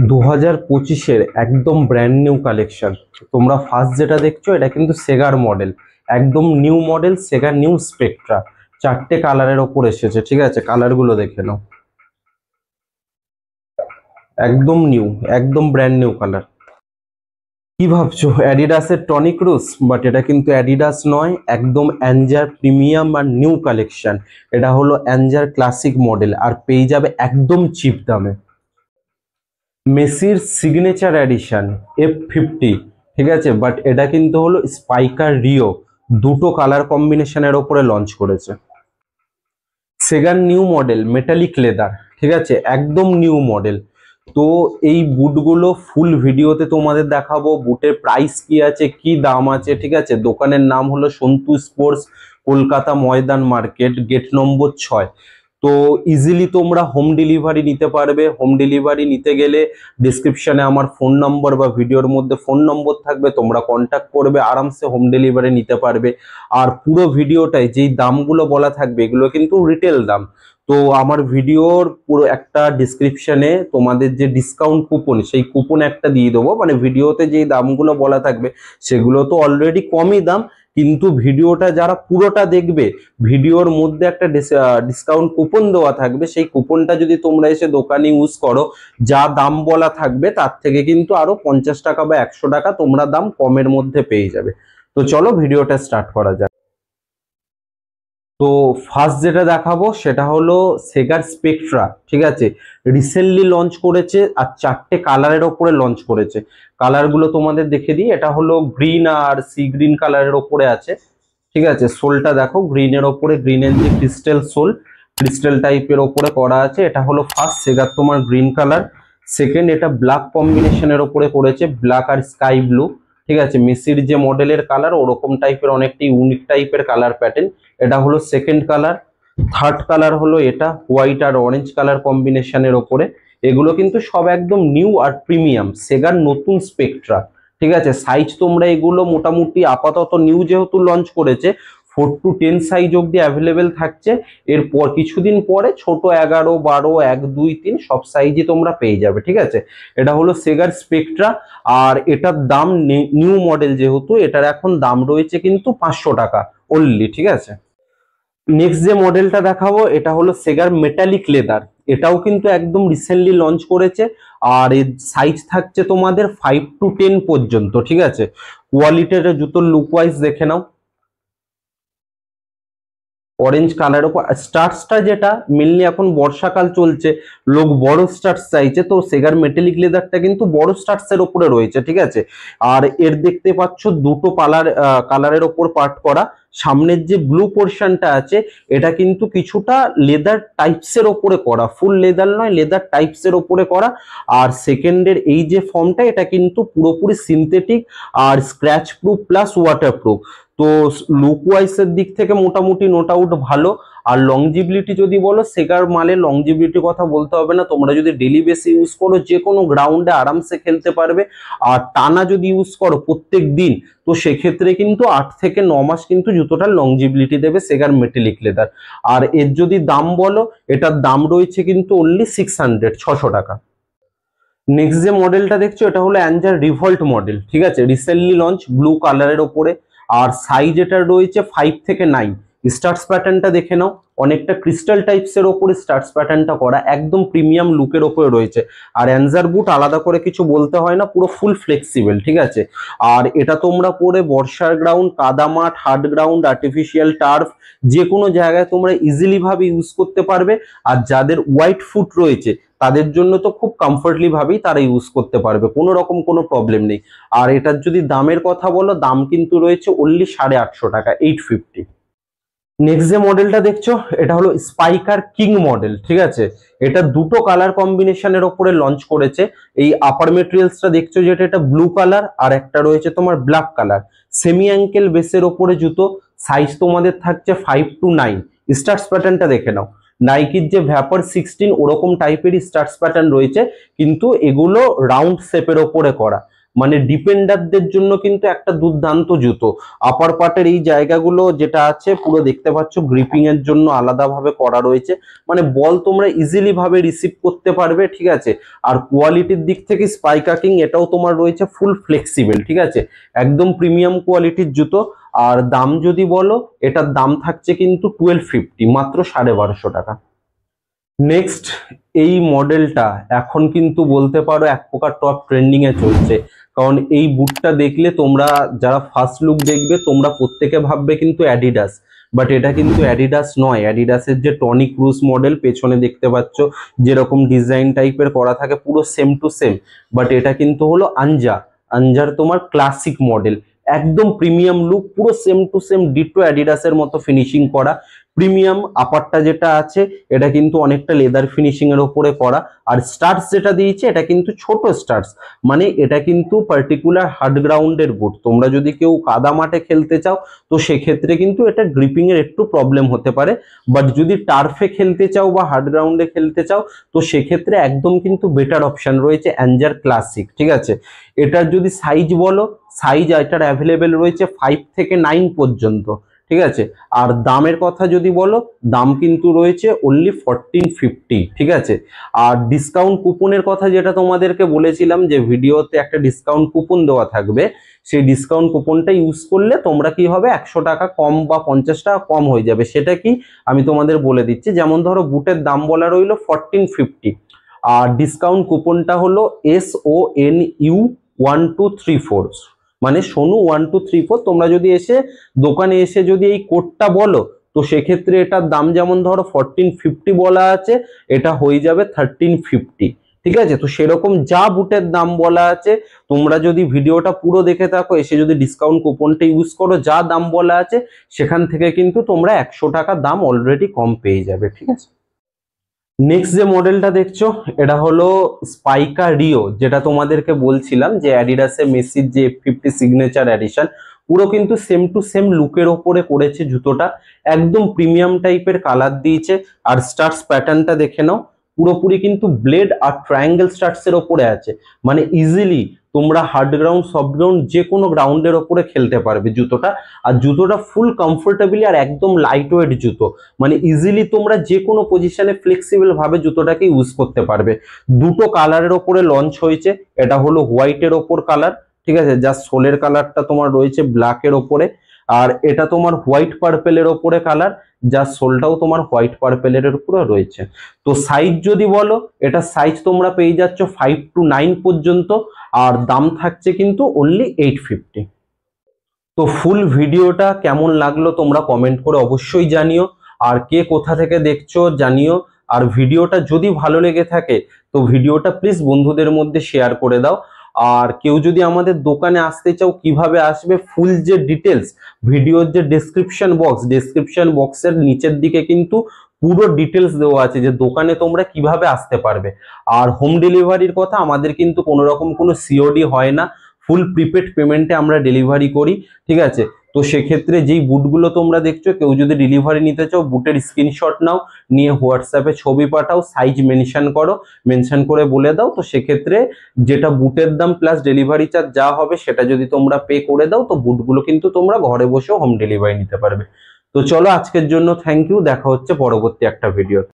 2025-এর একদম brand new collection. তোমরা first যেটা দেখছো এটা কিন্তু সেগার মডেল, একদম নিউ মডেল সেগার নিউ স্পেকট্রা। 4টে কালারের ওপর এসেছে, ঠিক আছে? কালারগুলো দেখে নাও, একদম নিউ, একদম ব্র্যান্ড নিউ কালার। কি ভাবছো অ্যাডিডাসের টনিক রোজ? বাট এটা কিন্তু অ্যাডিডাস নয়, একদম অ্যাঞ্জার প্রিমিয়াম আর নিউ কালেকশন। এটা হলো অ্যাঞ্জার ক্লাসিক মডেল আর পেয়ে যাবে একদম চিপ দামে। মেসির সিগনেচার এডিশন F50, ঠিক আছে? বাট এটা কিন্তু হলো স্পাইকার রিও, দুটো কালার কম্বিনেশনের ওপরে লঞ্চ করেছে। সেগার নিউ মডেল মেটালিক লেদার, ঠিক আছে? একদম নিউ মডেল। তো এই বুটগুলো ফুল ভিডিওতে তোমাদের দেখাবো, বুটের প্রাইস কি আছে, কি দাম আছে, ঠিক আছে? দোকানের নাম হলো সন্তু স্পোর্টস, কলকাতা ময়দান মার্কেট, গেট নম্বর 6। তো ইজিলি তোমরা হোম ডেলিভারি নিতে পারবে। হোম ডেলিভারি নিতে গেলে ডিসক্রিপশনে আমার ফোন নম্বর বা ভিডিওর মধ্যে ফোন নম্বর থাকবে, তোমরা কন্ট্যাক্ট করবে, আরামসে হোম ডেলিভারি নিতে পারবে। আর পুরো ভিডিওটায় যেই দামগুলো বলা থাকবে এগুলো কিন্তু রিটেল দাম। তো আমার ভিডিওর পুরো একটা ডিসক্রিপশনে তোমাদের যে ডিসকাউন্ট কুপন, সেই কুপন একটা দিয়ে দেবো। মানে ভিডিওতে যেই দামগুলো বলা থাকবে সেগুলো তো অলরেডি কমই দাম, কিন্তু ভিডিওটা যারা পুরোটা দেখবে ভিডিওর মধ্যে একটা ডিসকাউন্ট কুপন দেওয়া থাকবে। সেই কুপনটা যদি তোমরা এসে দোকানে ইউজ করো, যা দাম বলা থাকবে তার থেকে কিন্তু আরো 50 টাকা বা 100 টাকা তোমরা দাম কমের মধ্যে পেয়ে যাবে। তো চলো ভিডিওটা স্টার্ট করা যাক। তো ফার্স্ট যেটা দেখাবো সেটা হলো সেগার স্পেকট্রা, ঠিক আছে? রিসেন্টলি লঞ্চ করেছে আর 4টে কালারের ওপরে লঞ্চ করেছে। কালারগুলো তোমাদের দেখে দিই। এটা হলো গ্রিন আর সি গ্রিন কালারের ওপরে আছে, ঠিক আছে? সোলটা দেখো গ্রিনের ওপরে, গ্রিনের যে ক্রিস্টাল সোল, ক্রিস্টাল টাইপের ওপরে করা আছে। এটা হলো ফার্স্ট সেগার তোমার গ্রিন কালার। সেকেন্ড, এটা ব্ল্যাক কম্বিনেশনের ওপরে করেছে, ব্ল্যাক আর স্কাই ব্লু, ঠিক আছে? মেসির যে মডেলের কালার ওরকম টাইপের অনেকটা ইউনিক টাইপের কালার প্যাটার্ন। এটা হলো সেকেন্ড কালার। থার্ড কালার হলো এটা হোয়াইট আর অরেঞ্জ কালার কম্বিনেশনের ওপরে। এগুলো কিন্তু সব একদম নিউ আর প্রিমিয়াম সেগার নতুন স্পেকট্রা, ঠিক আছে? সাইজ তোমরা এগুলো মোটামুটি আপাতত নিউ যেহেতু লঞ্চ করেছে, 4 to 10 সাইজ অব্দি অ্যাভেলেবেল থাকছে। এরপর কিছুদিন পরে ছোট 11, 12, 1, 2, 3 সব সাইজই তোমরা পেয়ে যাবে, ঠিক আছে? এটা হলো সেগার স্পেকট্রা। আর এটার দাম নিউ মডেল যেহেতু, এটার এখন দাম রয়েছে কিন্তু 500 টাকা অনলি, ঠিক আছে? নেক্সট যে মডেলটা দেখাবো এটা হলো সেগার মেটালিক লেদার। এটাও কিন্তু একদম রিসেন্টলি লঞ্চ করেছে। আর এর সাইজ থাকছে তোমাদের 5 to 10 পর্যন্ত, ঠিক আছে? কোয়ালিটির জুতোর লুক ওয়াইজ দেখে নাও, অরেঞ্জ কালার ওপর স্টার্টসটা, যেটা মেনলি এখন বর্ষাকাল চলছে, লোক বড় স্টার্টস চাইছে, তো সেগার মেটালিক লেদারটা কিন্তু বড় স্টার্টসের ওপরে রয়েছে, ঠিক আছে? আর এর দেখতে পাচ্ছ দুটো কালারের ওপর পার্ট করা। সামনের যে ব্লু পোর্শনটা আছে এটা কিন্তু কিছুটা লেদার টাইপসের ওপরে করা, ফুল লেদার নয়, লেদার টাইপসের ওপরে করা। আর সেকেন্ডের এই যে ফর্মটা এটা কিন্তু পুরোপুরি সিনথেটিক আর scratch proof plus water proof. তো লুক ওয়াইজ এর দিক থেকে মোটামুটি নোট আউট ভালো। আর লংজিবিলিটি যদি বলো, সেগার মালে লংজিবিলিটির কথা বলতে হবে না। তোমরা যদি ডেলি বেসে ইউজ করো যে কোনো গ্রাউন্ডে আরামসে খেলতে পারবে। আর টানা যদি ইউজ করো প্রত্যেক দিন, তো সেক্ষেত্রে কিন্তু 8 থেকে 9 মাস কিন্তু জুতোটার লংজিবিলিটি দেবে সেগার মেটালিক লেদার। আর এর যদি দাম বলো, এটার দাম রয়েছে কিন্তু অনলি 600 টাকা। নেক্সট যে মডেলটা দেখছো এটা হলো অ্যাঞ্জার রিভল্ট মডেল, ঠিক আছে? রিসেন্টলি লঞ্চ, ব্লু কালারের ওপরে। আর সাইজ এটা রয়েছে 5 থেকে 9। স্টার্টস প্যাটার্নটা দেখে নাও, অনেকটা ক্রিস্টাল টাইপস এর ওপরে স্টার্টস প্যাটার্নটা করা, একদম প্রিমিয়াম লুকের ওপরে রয়েছে। আর অ্যাঞ্জার বুট আলাদা করে কিছু বলতে হয় না, পুরো ফুল ফ্লেক্সিবল, ঠিক আছে? আর এটা তোমরা পরে বর্ষার গ্রাউন্ড, কাদা মাঠ, হার্ড গ্রাউন্ড, আর্টিফিশিয়াল টার্ফ, যে কোনো জায়গায় তোমরা ইজিলি ভাবে ইউজ করতে পারবে। আর যাদের হোয়াইট ফুট রয়েছে তাদের জন্য তো খুব কমফর্টলি ভাবেই তারা ইউজ করতে পারবে, কোনো রকম কোনো প্রবলেম নেই। আর এটার যদি দামের কথা বলো, দাম কিন্তু রয়েছে অনলি 850 টাকা, 850। নেক্সট যে মডেলটা দেখছো এটা হলো স্পাইকার কিং মডেল, ঠিক আছে? এটা দুটো কালার কম্বিনেশনের ওপরে লঞ্চ করেছে। এই আপার মেটেরিয়ালসটা দেখছো যেটা, এটা ব্লু কালার আর একটা রয়েছে তোমার ব্ল্যাক কালার। সেমি অ্যাঙ্কেল বেসের ওপরে জুতো, সাইজ তোমাদের থাকছে 5 to 9। স্টার্টস প্যাটার্নটা দেখে নাও, নাইকির যে ভ্যাপার 16 ওরকম টাইপেরই স্টার্টস প্যাটার্ন রয়েছে, কিন্তু এগুলো রাউন্ড শেপের ওপরে করা। মানে ডিপেন্ডারদের জন্য কিন্তু একটা দুর্দান্ত জুতো। আপার পার্টের এই জায়গাগুলো যেটা আছে পুরো দেখতে পাচ্ছ গ্রিপিং এর জন্য আলাদাভাবে করা রয়েছে, মানে বল তোমরা ইজিলি ভাবে রিসিভ করতে পারবে, ঠিক আছে। আর কোয়ালিটির দিক থেকে স্পাইক আর্কিং এটাও তোমার রয়েছে ফুল ফ্লেক্সিবল, ঠিক আছে, একদম প্রিমিয়াম কোয়ালিটির জুতো। আর দাম যদি বলো, এটার দাম থাকছে কিন্তু 1250, মাত্র 1250 টাকা। নেক্সট এই মডেলটা এখন কিন্তু বলতে পারো এক প্রকার টপ ট্রেন্ডিং এ চলছে, কারণ এই বুটটা দেখলে তোমরা যারা ফার্স্ট লুক দেখবে তোমরা প্রত্যেকে ভাববে কিন্তু অ্যাডিডাস, বাট এটা কিন্তু অ্যাডিডাস নয়। অ্যাডিডাসের যে টনিক ক্রুজ মডেল পেছনে দেখতে পাচ্ছ যেরকম ডিজাইন টাইপের করা থাকে পুরো সেম টু সেম, বাট এটা কিন্তু হলো আঞ্জার তোমার ক্লাসিক মডেল, একদম প্রিমিয়াম লুক, পুরো সেম টু সেম ডিটো অ্যাডিডাসের মতো ফিনিশিং করা। প্রিমিয়াম আপারটা যেটা আছে এটা কিন্তু অনেকটা লেদার ফিনিশিং এর উপরে করা, আর স্টার্স যেটা দিয়েছে এটা কিন্তু ছোট স্টার্স, মানে এটা কিন্তু পার্টিকুলার হার্ড গ্রাউন্ডের বুট। তোমরা যদি কেউ কাদা মাঠে খেলতে চাও তো সেক্ষেত্রে কিন্তু এটা গ্রিপিং এর একটু প্রবলেম হতে পারে, বাট যদি টার্ফে খেলতে চাও বা হার্ড গ্রাউন্ডে খেলতে চাও তো সেক্ষেত্রে একদম কিন্তু বেটার অপশন রয়েছে অ্যাঞ্জার ক্লাসিক, ঠিক আছে। এটার যদি সাইজ বলো, সাইজ এটার অ্যাভেলেবেল রয়েছে 5 থেকে 9 পর্যন্ত, ঠিক আছে। আর দামের কথা যদি বলো, দাম কিন্তু রয়েছে অনলি 1450, ঠিক আছে। আর ডিসকাউন্ট কুপনের কথা যেটা তোমাদেরকে বলেছিলাম যে ভিডিওতে একটা ডিসকাউন্ট কুপন দেওয়া থাকবে, সেই ডিসকাউন্ট কুপনটা ইউজ করলে তোমরা কি হবে 100 টাকা কম বা 50 টাকা কম হয়ে যাবে। সেটা কি আমি তোমাদের বলে দিচ্ছি, যেমন ধরো বুটের দাম বলা রইলো 1450, আর ডিসকাউন্ট কুপনটা হলো SONU1234, মানে সোনু 1234। তোমরা যদি এসে দোকানে এসে যদি এই কোডটা বলো তো সেক্ষেত্রে এটার দাম যেমন ধরো 1450 বলা আছে, এটা হয়ে যাবে 1350, ঠিক আছে। তো সেরকম যা বুটের দাম বলা আছে তোমরা যদি ভিডিওটা পুরো দেখে থাকো, এসে যদি ডিসকাউন্ট কুপনটা ইউজ করো, যা দাম বলা আছে সেখান থেকে কিন্তু তোমরা 100 টাকা দাম অলরেডি কম পেয়ে যাবে, ঠিক আছে। নেক্সট যে মডেলটা দেখছো এটা হলো স্পাইকা রিও, যেটা তোমাদেরকে বলছিলাম যে অ্যাডিডাসের মেসির যে F50 সিগনেচার এডিশন, পুরো কিন্তু সেম টু সেম লুকের ওপরে করেছে জুতোটা, একদম প্রিমিয়াম টাইপের কালার দিয়েছে। আর স্টার্স প্যাটার্নটা দেখে নাও, পুরোপুরি কিন্তু ব্লেড আর ট্রায়াঙ্গেল স্টার্টস এর ওপরে আছে, মানে ইজিলি তোমরা হার্ড গ্রাউন্ড সফট গ্রাউন্ড যে কোনো গ্রাউন্ডের ওপরে খেলতে পারবে জুতোটা। আর জুতোটা ফুল কমফোর্টেবলি আর একদম লাইট ওয়েট জুতো, মানে ইজিলি তোমরা যে কোনো পজিশনে ফ্লেক্সিবল ভাবে জুতোটাকে ইউজ করতে পারবে। দুটো কালারের ওপরে লঞ্চ হয়েছে, এটা হলো হোয়াইটের ওপর কালার, ঠিক আছে, যা সোলের কালারটা তোমার রয়েছে ব্ল্যাকের ওপরে, আর এটা তোমার হোয়াইট পার্পেলের ওপরে কালার, যা সোলটাও তোমার হোয়াইট পার্পেলের উপরে রয়েছে। তো সাইজ যদি বলো, এটা সাইজ তোমরা পেয়ে যাচ্ছ 5 to 9 পর্যন্ত, আর দাম থাকছে কিন্তু অনলি 850। তো ফুল ভিডিওটা কেমন লাগলো তোমরা কমেন্ট করে অবশ্যই জানিও, আর কে কোথা থেকে দেখছো জানিও। আর ভিডিওটা যদি ভালো লেগে থাকে তো ভিডিওটা প্লিজ বন্ধুদের মধ্যে শেয়ার করে দাও। আর কেউ যদি আমাদের দোকানে আসতে চাও কিভাবে আসবে ফুল যে ডিটেলস, ভিডিওর যে ডেসক্রিপশন বক্সের নিচের দিকে কিন্তু পুরো ডিটেলস দেওয়া আছে যে দোকানে তোমরা কিভাবে আসতে পারবে। আর হোম ডেলিভারির কথা, আমাদের কিন্তু কোনো রকম কোনো সিওডি হয় না, ফুল প্রিপেড পেমেন্টে আমরা ডেলিভারি করি, ঠিক আছে। তো সেক্ষেত্রে যেই বুটগুলো তোমরা দেখছো, কেউ যদি ডেলিভারি নিতে চাও বুটের স্ক্রিনশট নাও, নিয়ে হোয়াটসঅ্যাপে ছবি পাঠাও, সাইজ মেনশন করো, মেনশন করে বলে দাও, তো সেক্ষেত্রে যেটা বুটের দাম প্লাস ডেলিভারি চার্জ যা হবে সেটা যদি তোমরা পে করে দাও তো বুটগুলো কিন্তু তোমরা ঘরে বসেও হোম ডেলিভারি নিতে পারবে। তো চলো আজকের জন্য থ্যাংক ইউ, দেখা হচ্ছে পরবর্তী একটা ভিডিও।